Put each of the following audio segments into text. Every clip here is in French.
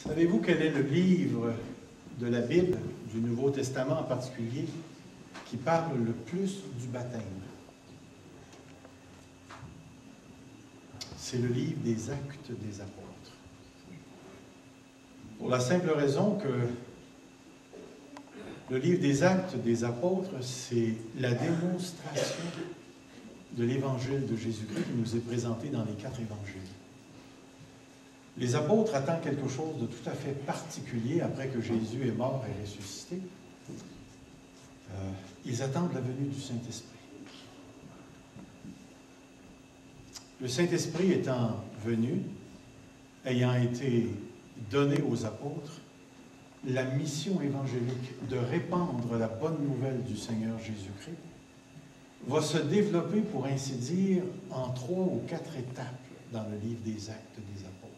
Savez-vous quel est le livre de la Bible, du Nouveau Testament en particulier, qui parle le plus du baptême? C'est le livre des Actes des Apôtres. Pour la simple raison que le livre des Actes des Apôtres, c'est la démonstration de l'Évangile de Jésus-Christ qui nous est présenté dans les 4 évangiles. Les apôtres attendent quelque chose de tout à fait particulier après que Jésus est mort et ressuscité. Ils attendent la venue du Saint-Esprit. Le Saint-Esprit étant venu, ayant été donné aux apôtres, la mission évangélique de répandre la bonne nouvelle du Seigneur Jésus-Christ va se développer, pour ainsi dire, en 3 ou 4 étapes dans le livre des Actes des Apôtres.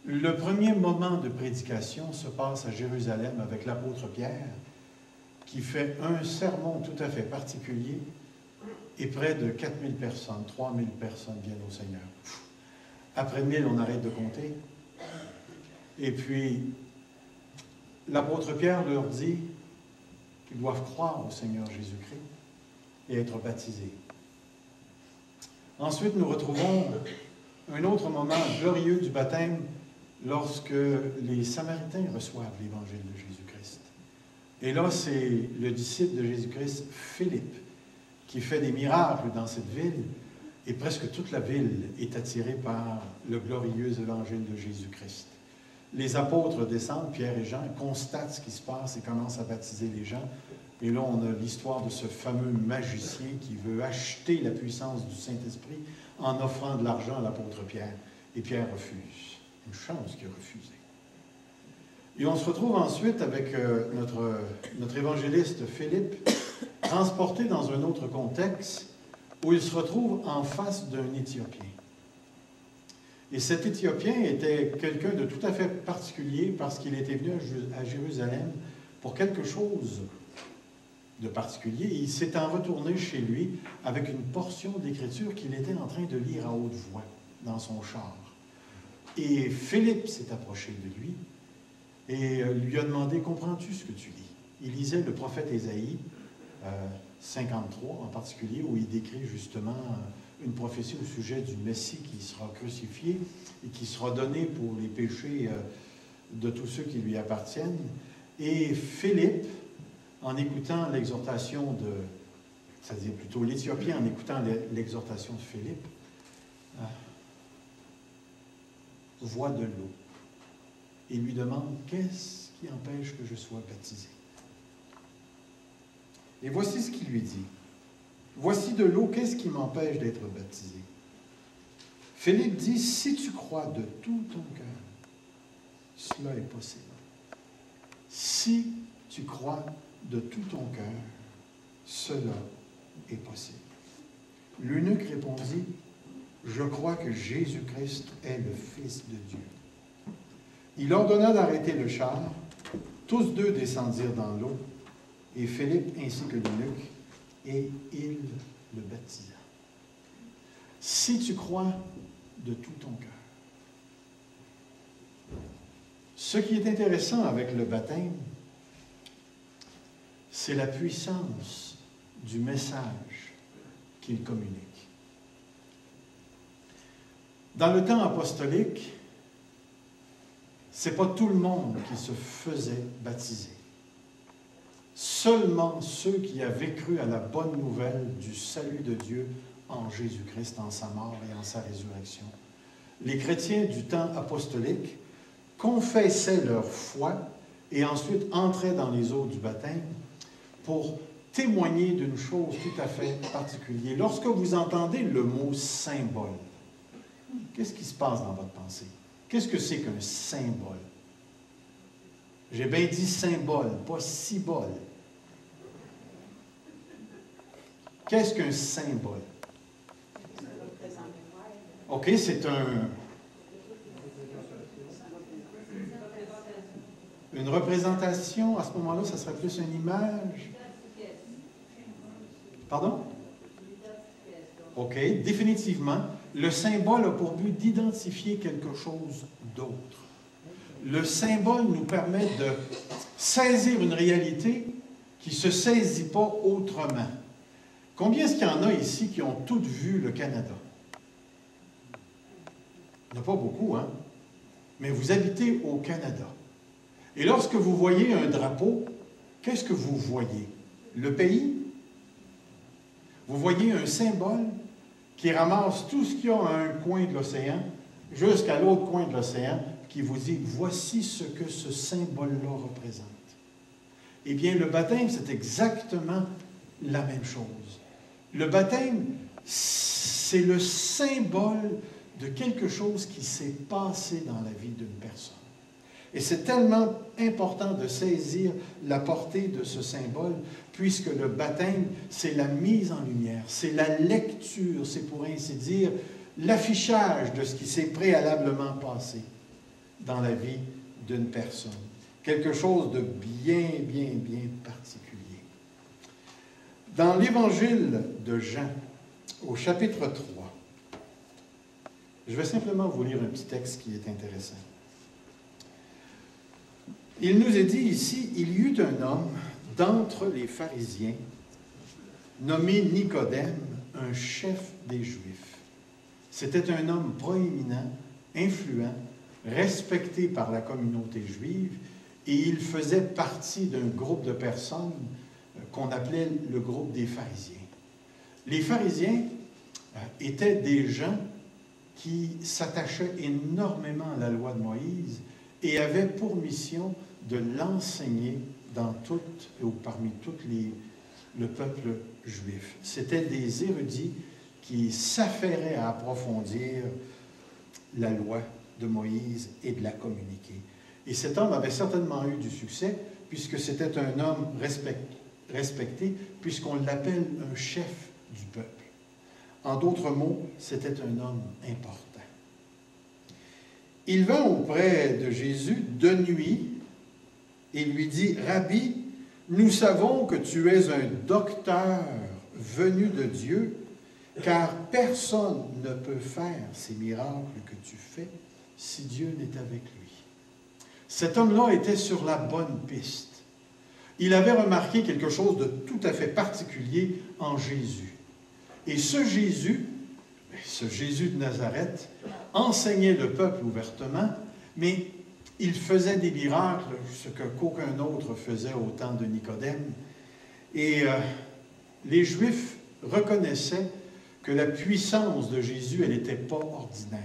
Le premier moment de prédication se passe à Jérusalem avec l'apôtre Pierre, qui fait un sermon tout à fait particulier, et près de 4000 personnes, 3000 personnes viennent au Seigneur. Après 1000, on arrête de compter. Et puis, l'apôtre Pierre leur dit qu'ils doivent croire au Seigneur Jésus-Christ et être baptisés. Ensuite, nous retrouvons un autre moment glorieux du baptême lorsque les Samaritains reçoivent l'Évangile de Jésus-Christ. Et là, c'est le disciple de Jésus-Christ, Philippe, qui fait des miracles dans cette ville, et presque toute la ville est attirée par le glorieux Évangile de Jésus-Christ. Les apôtres descendent, Pierre et Jean, constatent ce qui se passe et commencent à baptiser les gens. Et là, on a l'histoire de ce fameux magicien qui veut acheter la puissance du Saint-Esprit en offrant de l'argent à l'apôtre Pierre. Et Pierre refuse. Une chance qu'il a refusé. Et on se retrouve ensuite avec notre évangéliste Philippe, transporté dans un autre contexte, où il se retrouve en face d'un Éthiopien. Et cet Éthiopien était quelqu'un de tout à fait particulier parce qu'il était venu à Jérusalem pour quelque chose de particulier. Il s'étant retourné chez lui avec une portion d'écriture qu'il était en train de lire à haute voix dans son char. Et Philippe s'est approché de lui et lui a demandé « Comprends-tu ce que tu lis ?» Il lisait le prophète Ésaïe, 53 en particulier, où il décrit justement une prophétie au sujet du Messie qui sera crucifié et qui sera donné pour les péchés de tous ceux qui lui appartiennent. Et Philippe, en écoutant l'exhortation c'est-à-dire plutôt l'Éthiopien, en écoutant l'exhortation de Philippe, voit de l'eau et lui demande « Qu'est-ce qui empêche que je sois baptisé ?» Et voici ce qu'il lui dit. « Voici de l'eau, qu'est-ce qui m'empêche d'être baptisé ?» Philippe dit « Si tu crois de tout ton cœur, cela est possible. Si tu crois de tout ton cœur, cela est possible. » L'eunuque répondit « Je crois que Jésus-Christ est le Fils de Dieu. » Il ordonna d'arrêter le char. Tous deux descendirent dans l'eau, et Philippe ainsi que l'eunuque, et il le baptisa. Si tu crois de tout ton cœur. Ce qui est intéressant avec le baptême, c'est la puissance du message qu'il communique. Dans le temps apostolique, ce n'est pas tout le monde qui se faisait baptiser. Seulement ceux qui avaient cru à la bonne nouvelle du salut de Dieu en Jésus-Christ, en sa mort et en sa résurrection. Les chrétiens du temps apostolique confessaient leur foi et ensuite entraient dans les eaux du baptême pour témoigner d'une chose tout à fait particulière. Lorsque vous entendez le mot symbole, qu'est-ce qui se passe dans votre pensée? Qu'est-ce que c'est qu'un symbole? J'ai bien dit symbole, pas cibole. Qu'est-ce qu'un symbole? OK, c'est une représentation. À ce moment-là, ça serait plus une image. Pardon? OK, définitivement, le symbole a pour but d'identifier quelque chose d'autre. le symbole nous permet de saisir une réalité qui ne se saisit pas autrement. Combien est-ce qu'il y en a ici qui ont toutes vu le Canada? Il n'y en a pas beaucoup, hein? Mais vous habitez au Canada. Et lorsque vous voyez un drapeau, qu'est-ce que vous voyez? Le pays? Vous voyez un symbole qui ramasse tout ce qu'il y a à un coin de l'océan jusqu'à l'autre coin de l'océan, qui vous dit, voici ce que ce symbole-là représente. Eh bien, le baptême, c'est exactement la même chose. Le baptême, c'est le symbole de quelque chose qui s'est passé dans la vie d'une personne. Et c'est tellement important de saisir la portée de ce symbole, puisque le baptême, c'est la mise en lumière, c'est la lecture, c'est pour ainsi dire l'affichage de ce qui s'est préalablement passé dans la vie d'une personne. Quelque chose de bien, bien, bien particulier. Dans l'Évangile de Jean, au chapitre 3, je vais simplement vous lire un petit texte qui est intéressant. Il nous est dit ici, il y eut un homme d'entre les pharisiens, nommé Nicodème, un chef des Juifs. C'était un homme proéminent, influent, respecté par la communauté juive, et il faisait partie d'un groupe de personnes qu'on appelait le groupe des pharisiens. Les pharisiens étaient des gens qui s'attachaient énormément à la loi de Moïse et avaient pour mission de l'enseigner dans toutes, ou parmi tout le peuple juif. C'étaient des érudits qui s'affairaient à approfondir la loi de Moïse et de la communiquer. Et cet homme avait certainement eu du succès, puisque c'était un homme respecté, puisqu'on l'appelle un chef du peuple. En d'autres mots, c'était un homme important. Il vint auprès de Jésus de nuit et lui dit, « Rabbi, nous savons que tu es un docteur venu de Dieu, car personne ne peut faire ces miracles que tu fais si Dieu n'est avec lui. » Cet homme-là était sur la bonne piste. Il avait remarqué quelque chose de tout à fait particulier en Jésus. Et ce Jésus de Nazareth, enseignait le peuple ouvertement, mais il faisait des miracles, ce qu'aucun autre faisait au temps de Nicodème. Et les Juifs reconnaissaient que la puissance de Jésus, elle n'était pas ordinaire.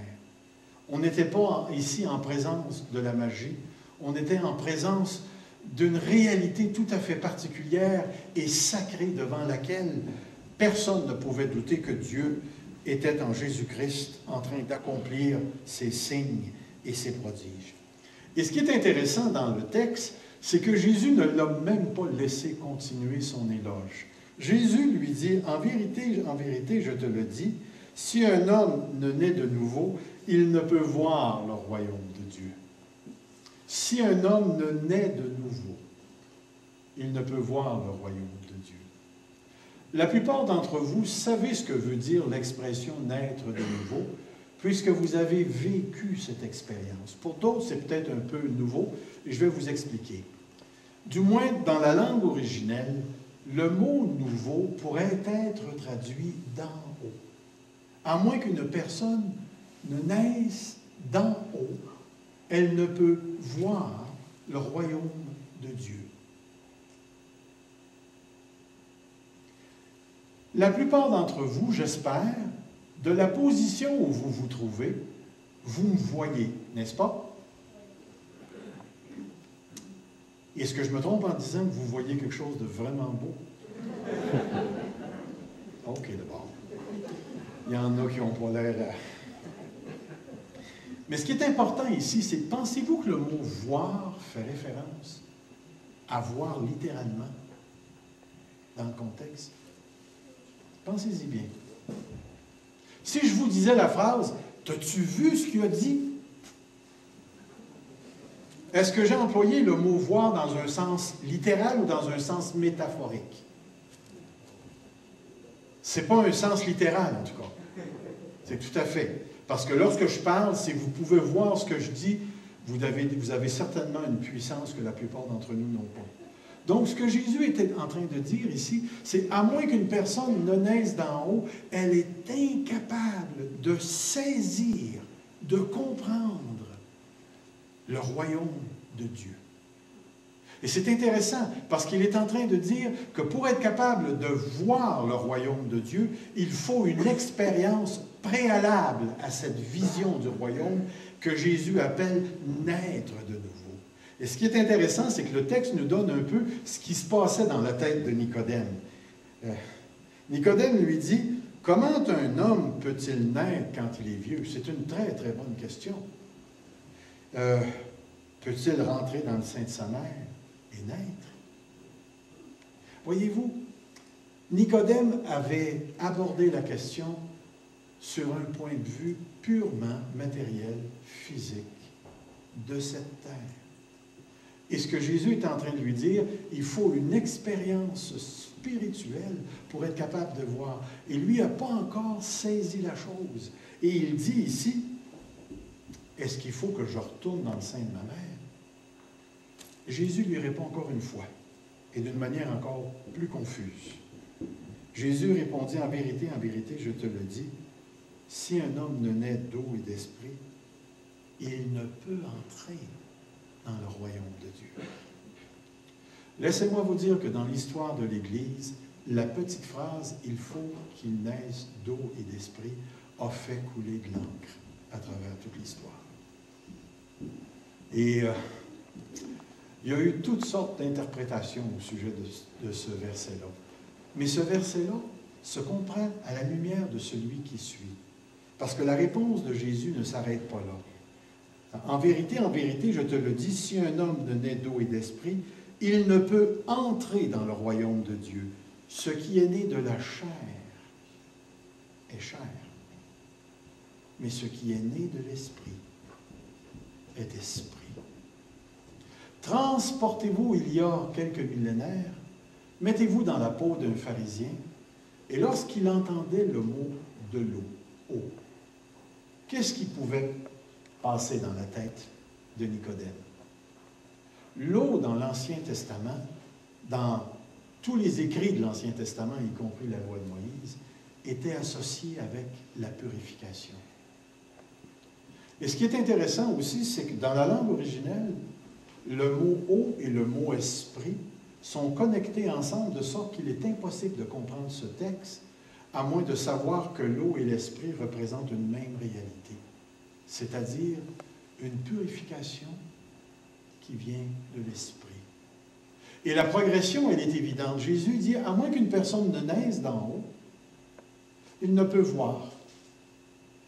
On n'était pas ici en présence de la magie, on était en présence d'une réalité tout à fait particulière et sacrée devant laquelle personne ne pouvait douter que Dieu était en Jésus-Christ en train d'accomplir ses signes et ses prodiges. Et ce qui est intéressant dans le texte, c'est que Jésus ne l'a même pas laissé continuer son éloge. Jésus lui dit, en vérité, je te le dis, si un homme ne naît de nouveau, il ne peut voir le royaume de Dieu. Si un homme ne naît de nouveau, il ne peut voir le royaume de Dieu. La plupart d'entre vous savez ce que veut dire l'expression « naître de nouveau », puisque vous avez vécu cette expérience. Pour d'autres, c'est peut-être un peu nouveau, et je vais vous expliquer. Du moins, dans la langue originelle, le mot « nouveau » pourrait être traduit « d'en haut ». À moins qu'une personne ne naisse d'en haut, elle ne peut voir le royaume de Dieu. La plupart d'entre vous, j'espère, de la position où vous vous trouvez, vous me voyez, n'est-ce pas? Est-ce que je me trompe en disant que vous voyez quelque chose de vraiment beau? OK, d'abord. Il y en a qui n'ont pas l'air... Mais ce qui est important ici, c'est pensez-vous que le mot « voir » fait référence à voir littéralement dans le contexte? Pensez-y bien. Si je vous disais la phrase « T'as-tu vu ce qu'il a dit? » Est-ce que j'ai employé le mot « voir » dans un sens littéral ou dans un sens métaphorique? Ce n'est pas un sens littéral, en tout cas. C'est tout à fait. Parce que lorsque je parle, si vous pouvez voir ce que je dis vous avez certainement une puissance que la plupart d'entre nous n'ont pas. Donc, ce que Jésus était en train de dire ici, c'est à moins qu'une personne ne naisse d'en haut, elle est incapable de saisir, de comprendre le royaume de Dieu. Et c'est intéressant parce qu'il est en train de dire que pour être capable de voir le royaume de Dieu, il faut une expérience préalable à cette vision du royaume que Jésus appelle naître de nouveau. Et ce qui est intéressant, c'est que le texte nous donne un peu ce qui se passait dans la tête de Nicodème. Nicodème lui dit, « Comment un homme peut-il naître quand il est vieux? » C'est une très, très bonne question. Peut-il rentrer dans le sein de sa mère et naître? Voyez-vous, Nicodème avait abordé la question sur un point de vue purement matériel, physique, de cette terre. Et ce que Jésus est en train de lui dire, il faut une expérience spirituelle pour être capable de voir. Et lui n'a pas encore saisi la chose. Et il dit ici, est-ce qu'il faut que je retourne dans le sein de ma mère? Jésus lui répond encore une fois, et d'une manière encore plus confuse. Jésus répondit, en vérité, je te le dis, si un homme ne naît d'eau et d'esprit, il ne peut entrer dans le royaume de Dieu. Laissez-moi vous dire que dans l'histoire de l'Église, la petite phrase « il faut qu'il naisse d'eau et d'esprit » a fait couler de l'encre à travers toute l'histoire. Et il y a eu toutes sortes d'interprétations au sujet de ce verset-là. Mais ce verset-là se comprend à la lumière de celui qui suit. Parce que la réponse de Jésus ne s'arrête pas là. En vérité, je te le dis, si un homme ne naît d'eau et d'esprit, il ne peut entrer dans le royaume de Dieu. Ce qui est né de la chair est chair. Mais ce qui est né de l'esprit est esprit. Transportez-vous il y a quelques millénaires, mettez-vous dans la peau d'un pharisien, et lorsqu'il entendait le mot de l'eau, eau, qu'est-ce qui pouvait passer dans la tête de Nicodème? L'eau dans l'Ancien Testament, dans tous les écrits de l'Ancien Testament, y compris la loi de Moïse, était associée avec la purification. Et ce qui est intéressant aussi, c'est que dans la langue originelle, le mot « eau » et le mot « esprit » sont connectés ensemble de sorte qu'il est impossible de comprendre ce texte à moins de savoir que l'eau et l'esprit représentent une même réalité, c'est-à-dire une purification qui vient de l'esprit. Et la progression, elle est évidente. Jésus dit, à moins qu'une personne ne naisse d'en haut, il ne peut voir.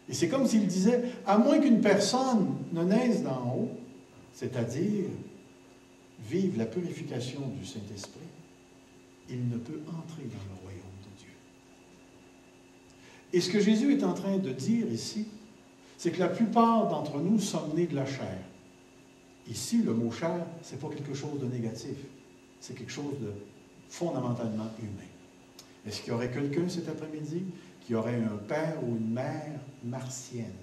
Et c'est comme s'il disait, à moins qu'une personne ne naisse d'en haut, c'est-à-dire vive la purification du Saint-Esprit, il ne peut entrer dans le royaume de Dieu. Et ce que Jésus est en train de dire ici, c'est que la plupart d'entre nous sommes nés de la chair. Ici, le mot chair, ce n'est pas quelque chose de négatif. C'est quelque chose de fondamentalement humain. Est-ce qu'il y aurait quelqu'un cet après-midi qui aurait un père ou une mère martienne?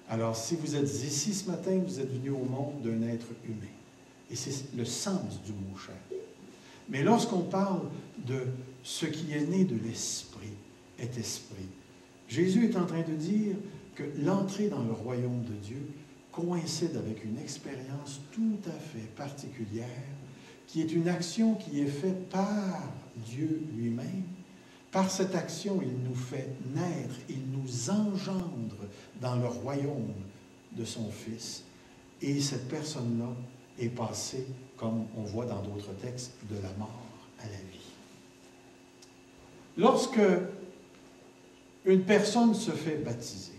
Alors, si vous êtes ici ce matin, vous êtes venu au monde d'un être humain. Et c'est le sens du mot chair. Mais lorsqu'on parle de ce qui est né de l'esprit est esprit, Jésus est en train de dire que l'entrée dans le royaume de Dieu coïncide avec une expérience tout à fait particulière, qui est une action qui est faite par Dieu lui-même. Par cette action, il nous fait naître, il nous engendre dans le royaume de son Fils. Et cette personne-là est passée, comme on voit dans d'autres textes, de la mort à la vie. Lorsque une personne se fait baptiser,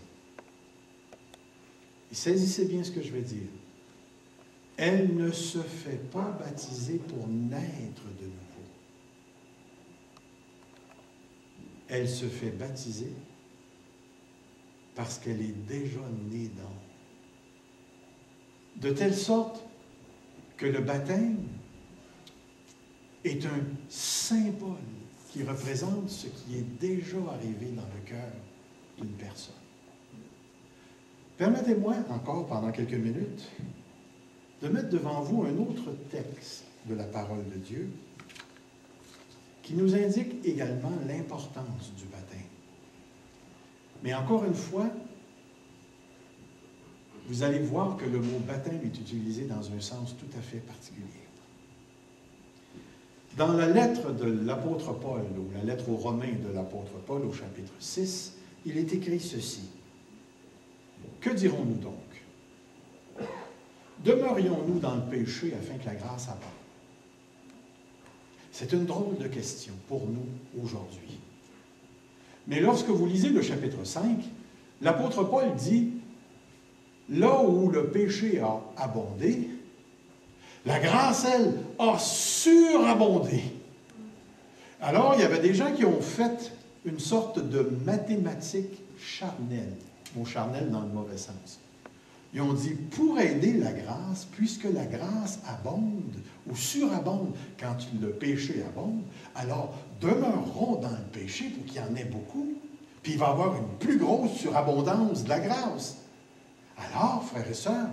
et saisissez bien ce que je vais dire, elle ne se fait pas baptiser pour naître de nouveau. Elle se fait baptiser parce qu'elle est déjà née d'en haut. De telle sorte que le baptême est un symbole qui représente ce qui est déjà arrivé dans le cœur d'une personne. Permettez-moi encore, pendant quelques minutes, de mettre devant vous un autre texte de la parole de Dieu qui nous indique également l'importance du baptême. Mais encore une fois, vous allez voir que le mot baptême est utilisé dans un sens tout à fait particulier. Dans la lettre de l'apôtre Paul, ou la lettre aux Romains de l'apôtre Paul au chapitre 6, il est écrit ceci. Que dirons-nous donc? Demeurions-nous dans le péché afin que la grâce abonde? C'est une drôle de question pour nous aujourd'hui. Mais lorsque vous lisez le chapitre 5, l'apôtre Paul dit, là où le péché a abondé, la grâce, elle, a surabondé. Alors, il y avait des gens qui ont fait une sorte de mathématiques charnelle, mot charnel dans le mauvais sens. Ils ont dit, pour aider la grâce, puisque la grâce abonde ou surabonde quand le péché abonde, alors demeurerons dans le péché pour qu'il y en ait beaucoup, puis il va y avoir une plus grosse surabondance de la grâce. Alors, frères et sœurs,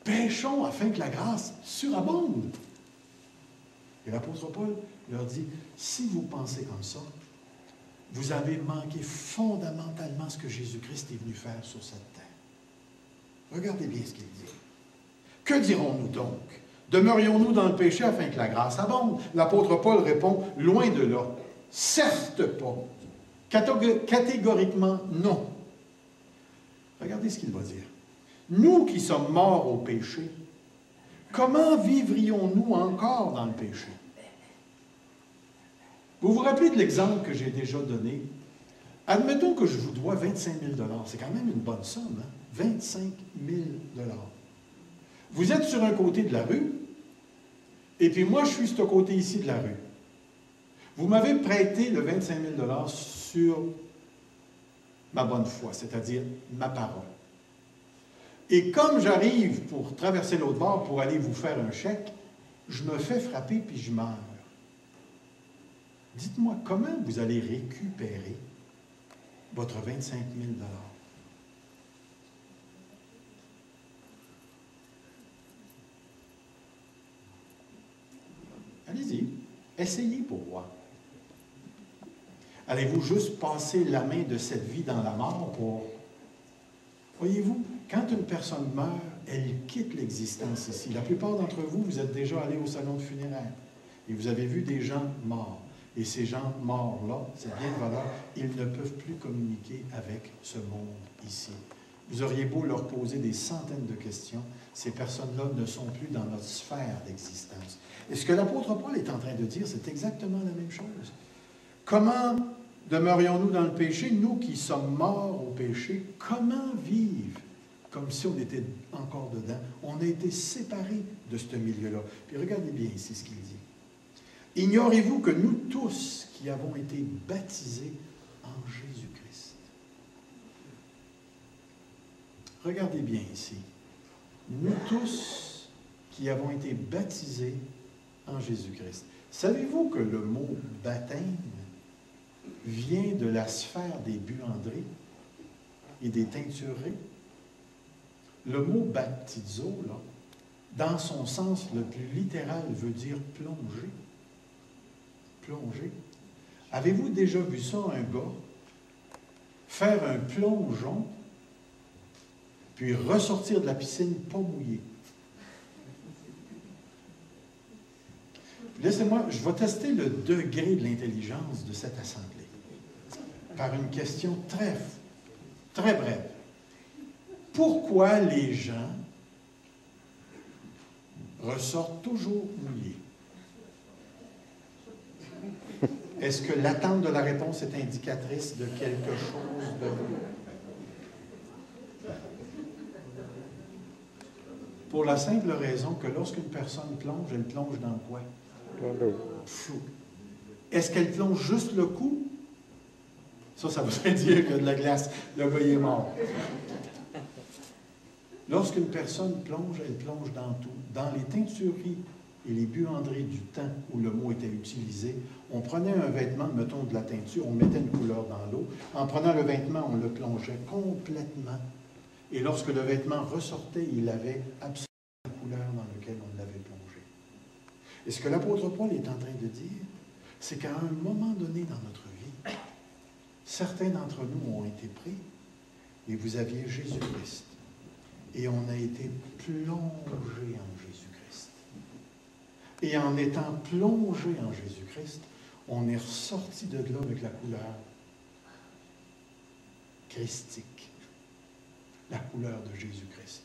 péchons afin que la grâce surabonde. Et l'apôtre Paul leur dit, si vous pensez comme ça, vous avez manqué fondamentalement ce que Jésus-Christ est venu faire sur cette terre. Regardez bien ce qu'il dit. Que dirons-nous donc? Demeurions-nous dans le péché afin que la grâce abonde? L'apôtre Paul répond, loin de là. Certes pas. Catégoriquement non. Regardez ce qu'il va dire. Nous qui sommes morts au péché, comment vivrions-nous encore dans le péché? Vous vous rappelez de l'exemple que j'ai déjà donné? Admettons que je vous dois 25 000 $. C'est quand même une bonne somme, hein? 25 000 $. Vous êtes sur un côté de la rue, et puis moi, je suis sur ce côté ici de la rue. Vous m'avez prêté le 25 000 $ sur ma bonne foi, c'est-à-dire ma parole. Et comme j'arrive pour traverser l'autre bord pour aller vous faire un chèque, je me fais frapper puis je meurs. Dites-moi, comment vous allez récupérer votre 25 000 $? Allez-y, essayez pour voir. Allez-vous juste passer la main de cette vie dans la mort pour... Voyez-vous, quand une personne meurt, elle quitte l'existence ici. La plupart d'entre vous, vous êtes déjà allés au salon de funéraire et vous avez vu des gens morts. Et ces gens morts-là, c'est bien de valeur, ils ne peuvent plus communiquer avec ce monde ici. Vous auriez beau leur poser des centaines de questions, ces personnes-là ne sont plus dans notre sphère d'existence. Et ce que l'apôtre Paul est en train de dire, c'est exactement la même chose. Comment demeurions-nous dans le péché, nous qui sommes morts au péché? Comment vivre comme si on était encore dedans? On a été séparés de ce milieu-là. Puis regardez bien ici ce qu'il dit. Ignorez-vous que nous tous qui avons été baptisés en Jésus-Christ. Regardez bien ici. Nous tous qui avons été baptisés en Jésus-Christ. Savez-vous que le mot baptême vient de la sphère des buanderies et des teintureries? Le mot baptizo, là, dans son sens le plus littéral, veut dire plonger. Plonger. Avez-vous déjà vu ça, un gars faire un plongeon, puis ressortir de la piscine pas mouillé? Laissez-moi, je vais tester le degré de l'intelligence de cette assemblée par une question très brève. Pourquoi les gens ressortent toujours mouillés? Est-ce que l'attente de la réponse est indicatrice de quelque chose de... Pour la simple raison que lorsqu'une personne plonge, elle plonge dans quoi? Flou. Est-ce qu'elle plonge juste le cou? Ça voudrait dire qu'il y a de la glace. Le gars est mort. Lorsqu'une personne plonge, elle plonge dans tout. Dans les teintureries et les buanderies du temps où le mot était utilisé, on prenait un vêtement, mettons de la teinture, on mettait une couleur dans l'eau. En prenant le vêtement, on le plongeait complètement Et lorsque le vêtement ressortait, il avait absolument la couleur dans laquelle on l'avait plongé. Et ce que l'apôtre Paul est en train de dire, c'est qu'à un moment donné dans notre vie, certains d'entre nous ont été pris et vous aviez Jésus-Christ. Et on a été plongé en Jésus-Christ. Et en étant plongé en Jésus-Christ, on est ressorti de là avec la couleur christique, la couleur de Jésus-Christ.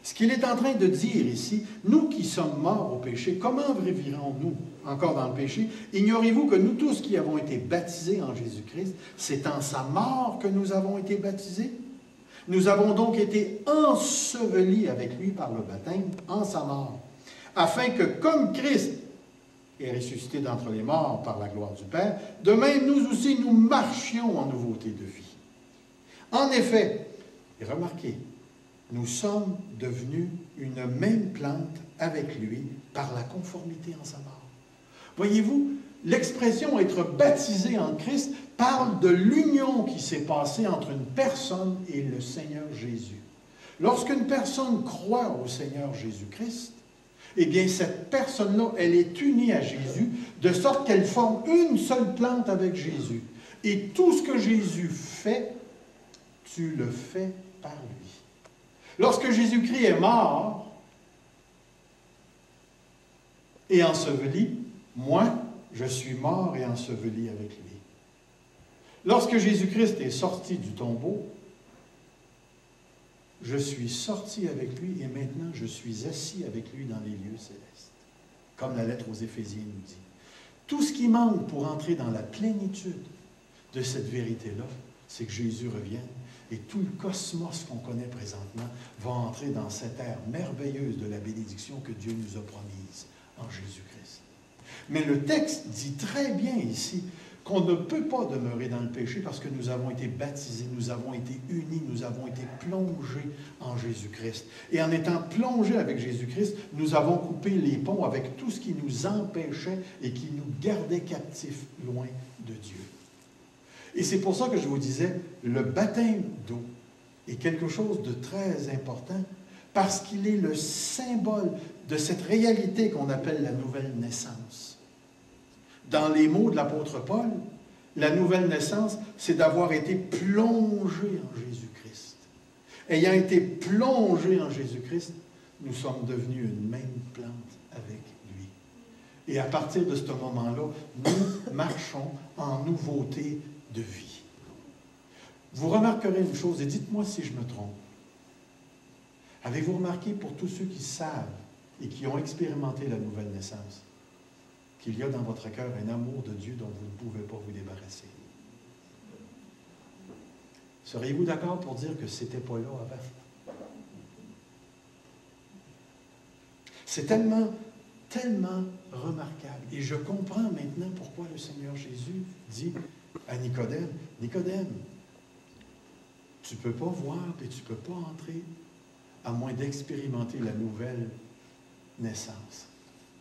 Ce qu'il est en train de dire ici, nous qui sommes morts au péché, comment vivrons-nous encore dans le péché? Ignorez-vous que nous tous qui avons été baptisés en Jésus-Christ, c'est en sa mort que nous avons été baptisés? Nous avons donc été ensevelis avec lui par le baptême en sa mort, afin que comme Christ est ressuscité d'entre les morts par la gloire du Père, de même nous aussi nous marchions en nouveauté de vie. En effet, et remarquez, nous sommes devenus une même plante avec lui par la conformité en sa mort. Voyez-vous, l'expression « être baptisé en Christ » parle de l'union qui s'est passée entre une personne et le Seigneur Jésus. Lorsqu'une personne croit au Seigneur Jésus-Christ, eh bien, cette personne-là, elle est unie à Jésus, de sorte qu'elle forme une seule plante avec Jésus. Et tout ce que Jésus fait, tu le fais par lui. Lorsque Jésus-Christ est mort et enseveli, moi, je suis mort et enseveli avec lui. Lorsque Jésus-Christ est sorti du tombeau, je suis sorti avec lui et maintenant je suis assis avec lui dans les lieux célestes. Comme la lettre aux Éphésiens nous dit. Tout ce qui manque pour entrer dans la plénitude de cette vérité-là, c'est que Jésus revienne et tout le cosmos qu'on connaît présentement va entrer dans cette ère merveilleuse de la bénédiction que Dieu nous a promise en Jésus-Christ. Mais le texte dit très bien ici qu'on ne peut pas demeurer dans le péché parce que nous avons été baptisés, nous avons été unis, nous avons été plongés en Jésus-Christ. Et en étant plongés avec Jésus-Christ, nous avons coupé les ponts avec tout ce qui nous empêchait et qui nous gardait captifs loin de Dieu. Et c'est pour ça que je vous disais, le baptême d'eau est quelque chose de très important parce qu'il est le symbole de cette réalité qu'on appelle la nouvelle naissance. Dans les mots de l'apôtre Paul, la nouvelle naissance, c'est d'avoir été plongé en Jésus-Christ. Ayant été plongé en Jésus-Christ, nous sommes devenus une même plante avec lui. Et à partir de ce moment-là, nous marchons en nouveauté de vie. Vous remarquerez une chose, et dites-moi si je me trompe. Avez-vous remarqué, pour tous ceux qui savent et qui ont expérimenté la nouvelle naissance, qu'il y a dans votre cœur un amour de Dieu dont vous ne pouvez pas vous débarrasser? Seriez-vous d'accord pour dire que ce n'était pas là avant? C'est tellement remarquable. Et je comprends maintenant pourquoi le Seigneur Jésus dit à Nicodème, « Nicodème, tu ne peux pas voir et tu ne peux pas entrer à moins d'expérimenter la nouvelle naissance,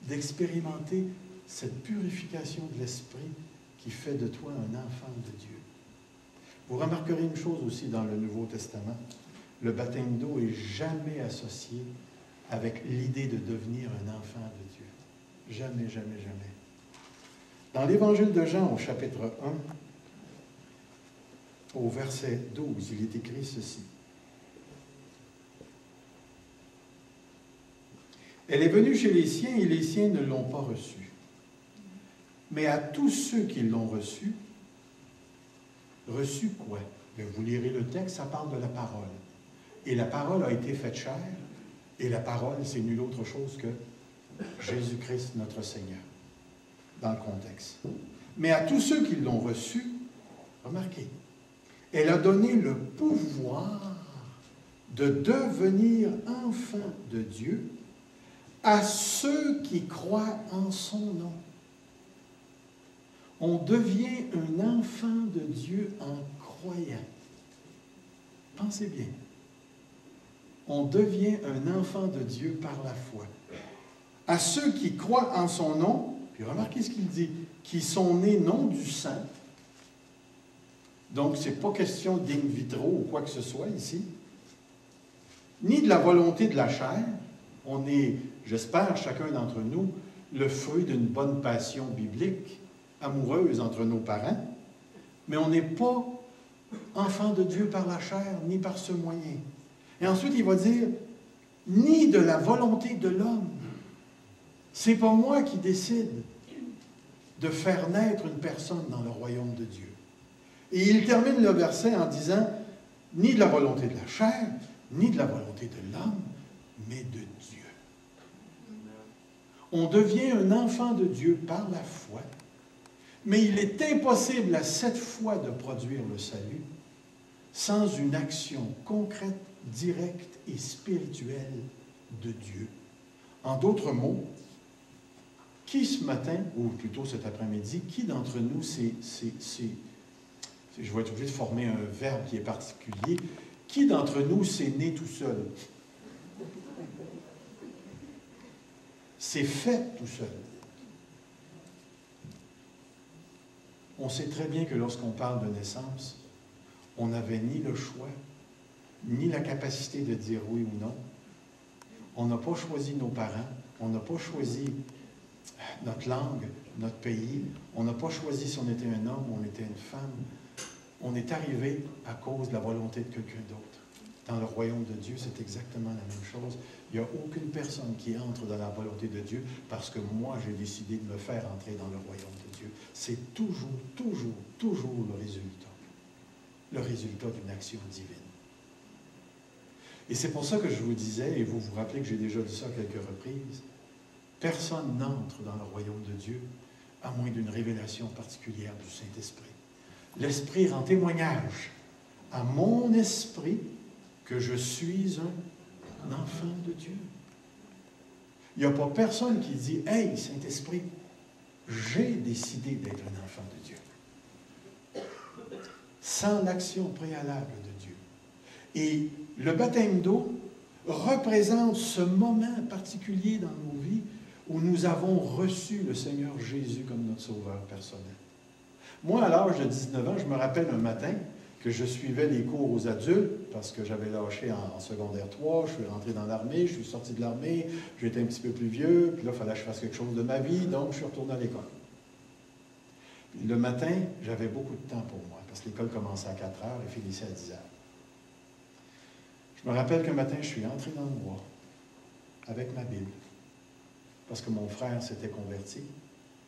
d'expérimenter cette purification de l'esprit qui fait de toi un enfant de Dieu. » Vous remarquerez une chose aussi dans le Nouveau Testament, le baptême d'eau n'est jamais associé avec l'idée de devenir un enfant de Dieu. Jamais, jamais, jamais. Dans l'Évangile de Jean, au chapitre 1, au verset 12, il est écrit ceci. Elle est venue chez les siens et les siens ne l'ont pas reçue. Mais à tous ceux qui l'ont reçue, reçu quoi? Bien, vous lirez le texte, ça parle de la parole. Et la parole a été faite chair, et la parole, c'est nulle autre chose que Jésus-Christ, notre Seigneur, dans le contexte. Mais à tous ceux qui l'ont reçu, remarquez, elle a donné le pouvoir de devenir enfants de Dieu à ceux qui croient en son nom. On devient un enfant de Dieu en croyant. Pensez bien. On devient un enfant de Dieu par la foi. À ceux qui croient en son nom, puis remarquez ce qu'il dit, qui sont nés non du sang. Donc, ce n'est pas question d'in vitro ou quoi que ce soit ici. ni de la volonté de la chair. On est, j'espère, chacun d'entre nous, le fruit d'une bonne passion biblique, amoureuse entre nos parents, mais on n'est pas enfant de Dieu par la chair, ni par ce moyen. Et ensuite, il va dire, ni de la volonté de l'homme. C'est pas moi qui décide de faire naître une personne dans le royaume de Dieu. Et il termine le verset en disant, ni de la volonté de la chair, ni de la volonté de l'homme, mais de Dieu. On devient un enfant de Dieu par la foi, mais il est impossible à cette foi de produire le salut sans une action concrète, directe et spirituelle de Dieu. En d'autres mots, qui ce matin, ou plutôt cet après-midi, qui d'entre nous, je vais être obligé de former un verbe qui est particulier, qui d'entre nous s'est né tout seul? C'est fait tout seul. On sait très bien que lorsqu'on parle de naissance, on n'avait ni le choix, ni la capacité de dire oui ou non. On n'a pas choisi nos parents, on n'a pas choisi notre langue, notre pays, on n'a pas choisi si on était un homme ou on était une femme. On est arrivé à cause de la volonté de quelqu'un d'autre. Dans le royaume de Dieu, c'est exactement la même chose. Il n'y a aucune personne qui entre dans la volonté de Dieu parce que moi, j'ai décidé de me faire entrer dans le royaume de Dieu. C'est toujours, toujours, toujours le résultat d'une action divine. Et c'est pour ça que je vous disais, et vous vous rappelez que j'ai déjà dit ça à quelques reprises, personne n'entre dans le royaume de Dieu à moins d'une révélation particulière du Saint-Esprit. L'Esprit rend témoignage à mon esprit que je suis un enfant de Dieu. Il n'y a pas personne qui dit « Hey, Saint-Esprit, j'ai décidé d'être un enfant de Dieu. » Sans l'action préalable de Dieu. Et le baptême d'eau représente ce moment particulier dans nos vies où nous avons reçu le Seigneur Jésus comme notre sauveur personnel. Moi, à l'âge de 19 ans, je me rappelle un matin que je suivais les cours aux adultes parce que j'avais lâché en secondaire 3, je suis rentré dans l'armée, je suis sorti de l'armée, j'étais un petit peu plus vieux, puis là, il fallait que je fasse quelque chose de ma vie, donc je suis retourné à l'école. Puis le matin, j'avais beaucoup de temps pour moi parce que l'école commençait à 4 heures et finissait à 10 heures. Je me rappelle qu'un matin, je suis entré dans le bois avec ma Bible parce que mon frère s'était converti.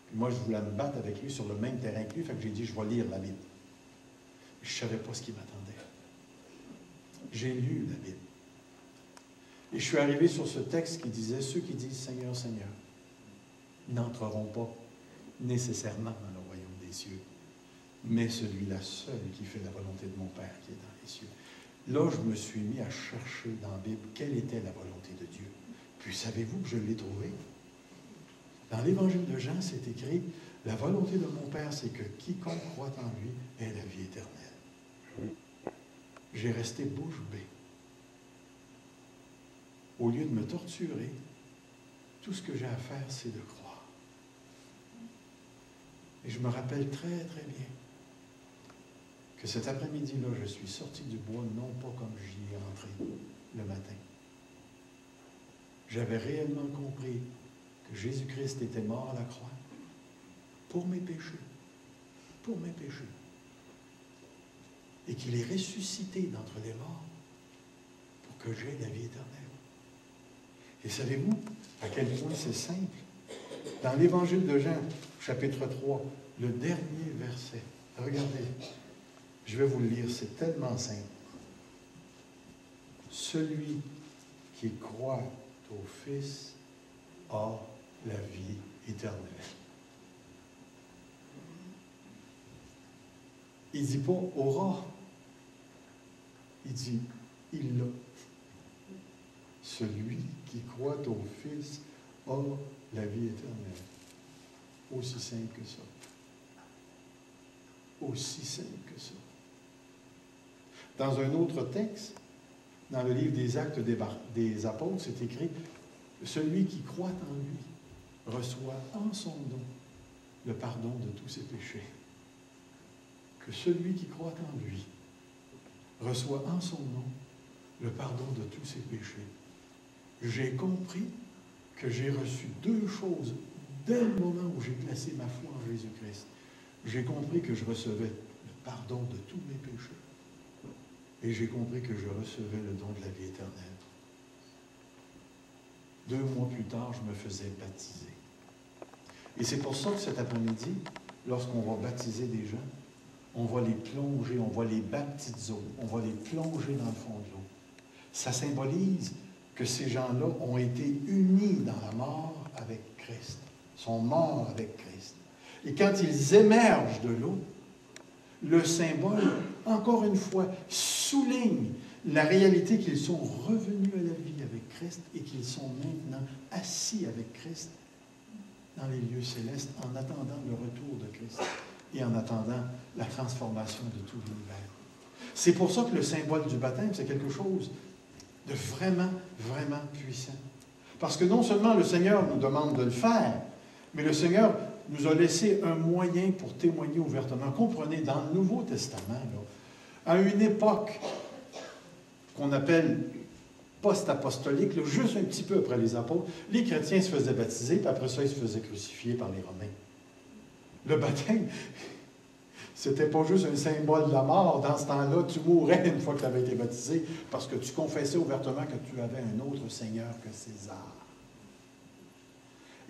Puis moi, je voulais me battre avec lui sur le même terrain que lui, fait que j'ai dit, je vais lire la Bible. Je ne savais pas ce qui m'attendait. J'ai lu la Bible. Et je suis arrivé sur ce texte qui disait, ceux qui disent Seigneur, Seigneur, n'entreront pas nécessairement dans le royaume des cieux, mais celui-là seul qui fait la volonté de mon Père qui est dans les cieux. Là, je me suis mis à chercher dans la Bible quelle était la volonté de Dieu. Puis savez-vous que je l'ai trouvée? Dans l'Évangile de Jean, c'est écrit, la volonté de mon Père, c'est que quiconque croit en lui ait la vie éternelle. J'ai resté bouche bée. Au lieu de me torturer, tout ce que j'ai à faire, c'est de croire. Et je me rappelle très, très bien que cet après-midi-là, je suis sorti du bois, non pas comme j'y ai entré le matin. J'avais réellement compris que Jésus-Christ était mort à la croix pour mes péchés. Pour mes péchés. Et qu'il est ressuscité d'entre les morts pour que j'aie la vie éternelle. Et savez-vous à quel point c'est simple? Dans l'Évangile de Jean, chapitre 3, le dernier verset, regardez, je vais vous le lire, c'est tellement simple. Celui qui croit au Fils a la vie éternelle. Il ne dit pas aura. Il dit il l'a. Celui qui croit au Fils a la vie éternelle. Aussi simple que ça. Aussi simple que ça. Dans un autre texte, dans le livre des Actes des Apôtres, c'est écrit « Celui qui croit en lui reçoit en son nom le pardon de tous ses péchés. » Que celui qui croit en lui reçoit en son nom le pardon de tous ses péchés. J'ai compris que j'ai reçu deux choses dès le moment où j'ai placé ma foi en Jésus-Christ. J'ai compris que je recevais le pardon de tous mes péchés. Et j'ai compris que je recevais le don de la vie éternelle. 2 mois plus tard, je me faisais baptiser. Et c'est pour ça que cet après-midi, lorsqu'on va baptiser des gens, on va les plonger, on va les baptiser, on va les plonger dans le fond de l'eau. Ça symbolise que ces gens-là ont été unis dans la mort avec Christ, sont morts avec Christ. Et quand ils émergent de l'eau, le symbole, encore une fois, souligne la réalité qu'ils sont revenus à la vie avec Christ et qu'ils sont maintenant assis avec Christ dans les lieux célestes en attendant le retour de Christ et en attendant la transformation de tout l'univers. C'est pour ça que le symbole du baptême, c'est quelque chose de vraiment, vraiment puissant. Parce que non seulement le Seigneur nous demande de le faire, mais le Seigneur nous a laissé un moyen pour témoigner ouvertement. Comprenez, dans le Nouveau Testament, là, à une époque qu'on appelle post-apostolique, là, juste un petit peu après les apôtres, les chrétiens se faisaient baptiser, puis après ça, ils se faisaient crucifier par les Romains. Le baptême, c'était pas juste un symbole de la mort. Dans ce temps-là, tu mourais une fois que tu avais été baptisé, parce que tu confessais ouvertement que tu avais un autre Seigneur que César.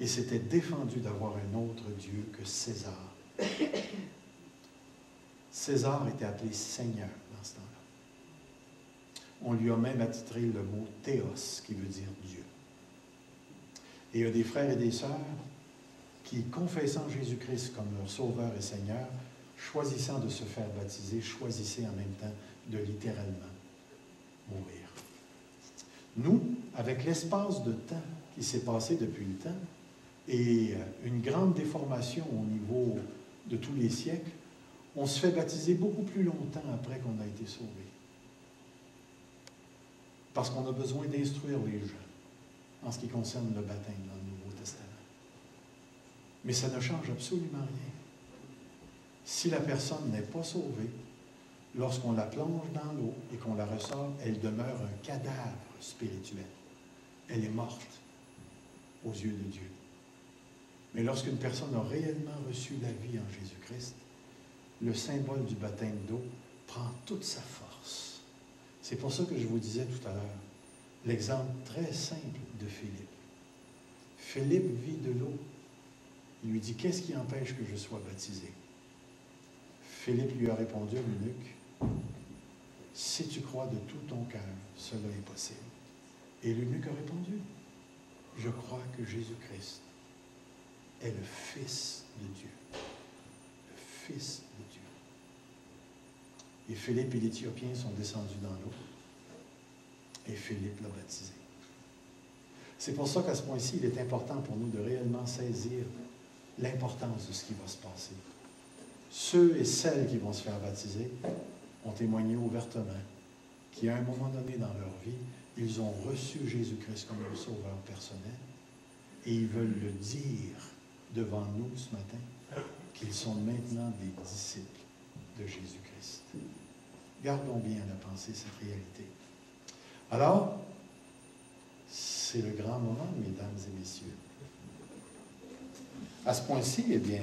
Et c'était défendu d'avoir un autre Dieu que César. César était appelé Seigneur dans ce temps-là. On lui a même attitré le mot Théos, qui veut dire Dieu. Et il y a des frères et des sœurs qui, confessant Jésus-Christ comme leur Sauveur et Seigneur, choisissant de se faire baptiser, choisissaient en même temps de littéralement mourir. Nous, avec l'espace de temps qui s'est passé depuis le temps, et une grande déformation au niveau de tous les siècles, on se fait baptiser beaucoup plus longtemps après qu'on a été sauvé. Parce qu'on a besoin d'instruire les gens en ce qui concerne le baptême dans le Nouveau Testament. Mais ça ne change absolument rien. Si la personne n'est pas sauvée, lorsqu'on la plonge dans l'eau et qu'on la ressort, elle demeure un cadavre spirituel. Elle est morte aux yeux de Dieu. Mais lorsqu'une personne a réellement reçu la vie en Jésus-Christ, le symbole du baptême d'eau prend toute sa force. C'est pour ça que je vous disais tout à l'heure, l'exemple très simple de Philippe. Philippe vit de l'eau. Il lui dit, qu'est-ce qui empêche que je sois baptisé? Philippe lui a répondu à l'eunuque, si tu crois de tout ton cœur, cela est possible. Et l'eunuque a répondu, je crois que Jésus-Christ est le Fils de Dieu. Le Fils de Dieu. Et Philippe et l'Éthiopien sont descendus dans l'eau. Et Philippe l'a baptisé. C'est pour ça qu'à ce point-ci, il est important pour nous de réellement saisir l'importance de ce qui va se passer. Ceux et celles qui vont se faire baptiser ont témoigné ouvertement qu'à un moment donné dans leur vie, ils ont reçu Jésus-Christ comme leur sauveur personnel et ils veulent le dire devant nous ce matin qu'ils sont maintenant des disciples de Jésus-Christ. Gardons bien à la pensée cette réalité. Alors, c'est le grand moment, mesdames et messieurs. À ce point-ci, eh bien,